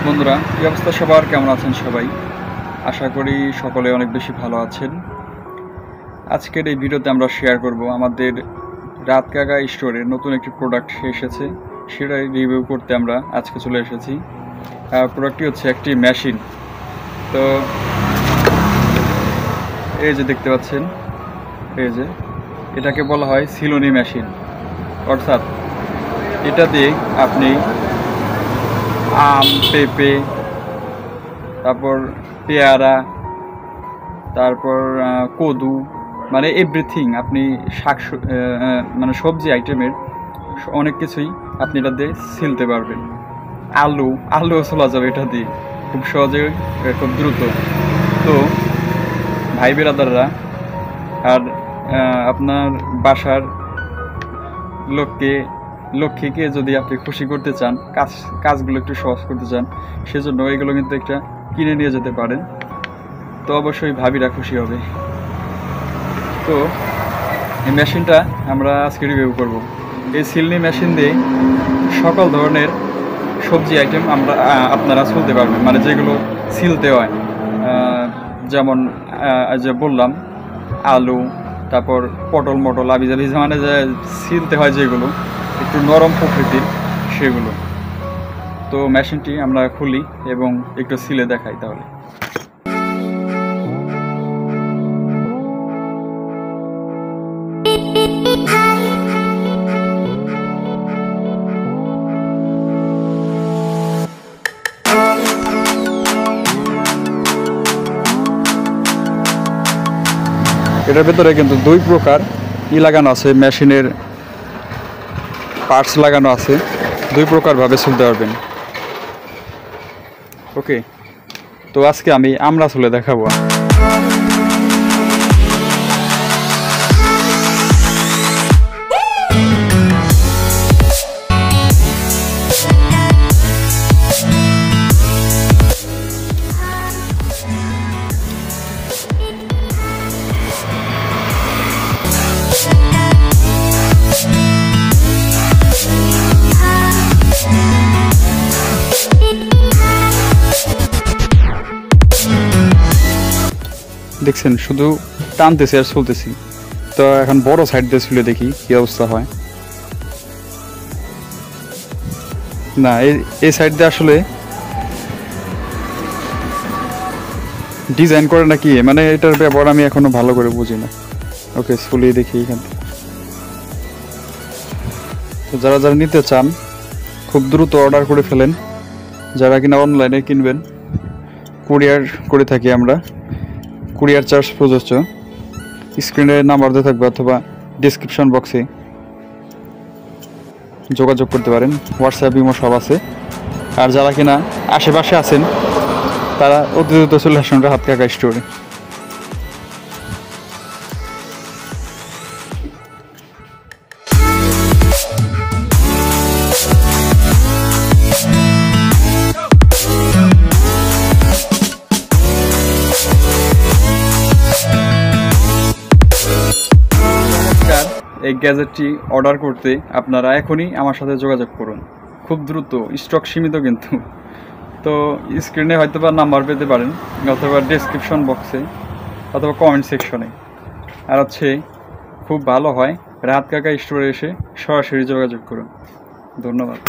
বন্ধুরা, কি অবস্থা সবার? কেমন আছেন সবাই? আশা করি সকলে অনেক বেশি ভালো আছেন। আজকের এই ভিডিওতে আমরা শেয়ার করব আমাদের রাত কাকা স্টোরে নতুন একটি প্রোডাক্ট এসেছে, সেটাই রিভিউ করতে আমরা আজকে চলে এসেছি। প্রোডাক্টটি হচ্ছে একটি মেশিন। তো এই যে দেখতে পাচ্ছেন, এই যে এটাকে বলা হয় সিলোনি মেশিন। অর্থাৎ এটা দিয়ে আপনি আম, পেঁপে, তারপর পেয়ারা, তারপর কদু, মানে এভরিথিং আপনি মানে সবজি আইটেমের অনেক কিছুই আপনি এটা দিয়ে ছিলতে পারবেন। আলুও ছোলা যাবে এটা দিয়ে খুব সহজে, খুব দ্রুত। তো ভাই বেরাদাররা আর আপনার বাসার লক্ষ্মীকে যদি আপনি খুশি করতে চান, কাজগুলো একটু সহজ করতে চান, সেজন্য এগুলো কিন্তু একটা কিনে নিয়ে যেতে পারেন। তো অবশ্যই ভাবিরা খুশি হবে। তো এই মেশিনটা আমরা আজকে রিভিউ করব। এই সিলনি মেশিন দিয়ে সকল ধরনের সবজি আইটেম আপনারা ছুলতে পারবেন, মানে যেগুলো ছিলতে হয়, যেমন যে বললাম আলু, তারপর পটল মটল আবিজাবি, মানে যে ছিলতে হয় যেগুলো একটু নরম প্রকৃতির, সেগুলো। তো মেশিনটি আমরা খুলি এবং একটু ছিলে দেখাই তাহলে। এটার ভেতরে কিন্তু দুই প্রকার লাগানো আছে, মেশিনের পার্টস লাগানো আছে, দুই প্রকারভাবে ছুলতে পারবেন। ওকে, তো আজকে আমি আমরা ছুলে দেখাবো। দেখছেন, শুধু টানতেছি আর চলতেছি। তো এখন বড় সাইড দিয়ে ছুলে দেখি কি অবস্থা হয়। না, এই সাইড দিয়ে আসলে ডিজাইন করে নাকি, মানে এটার ব্যবহার আমি এখনো ভালো করে বুঝি না। ওকে, ছুলিয়ে দেখি এখান থেকে। তো যারা যারা নিতে চান খুব দ্রুত অর্ডার করে ফেলেন। যারা কিনা অনলাইনে কিনবেন, কুরিয়ার করে থাকি আমরা, কুরিয়ার চার্জ প্রযোজ্য। স্ক্রিনে নাম্বার দিয়ে থাকবে অথবা ডিসক্রিপশন বক্সে যোগাযোগ করতে পারেন। হোয়াটসঅ্যাপ, ইমো সব আছে। আর যারা কিনা আশেপাশে আছেন তারা অতি দ্রুত চলে আসুন রাত কাকা স্টোরে। এই গ্যাজেটটি অর্ডার করতে আপনারা এখনই আমার সাথে যোগাযোগ করুন, খুব দ্রুত, স্টক সীমিত কিন্তু। তো স্ক্রিনে হয়তো বা নাম্বার পেতে পারেন, অথবা ডেসক্রিপশন বক্সে, অথবা কমেন্ট সেকশনে। আর হচ্ছে খুব ভালো হয় রাত কাকা স্টোরে এসে সরাসরি যোগাযোগ করুন। ধন্যবাদ।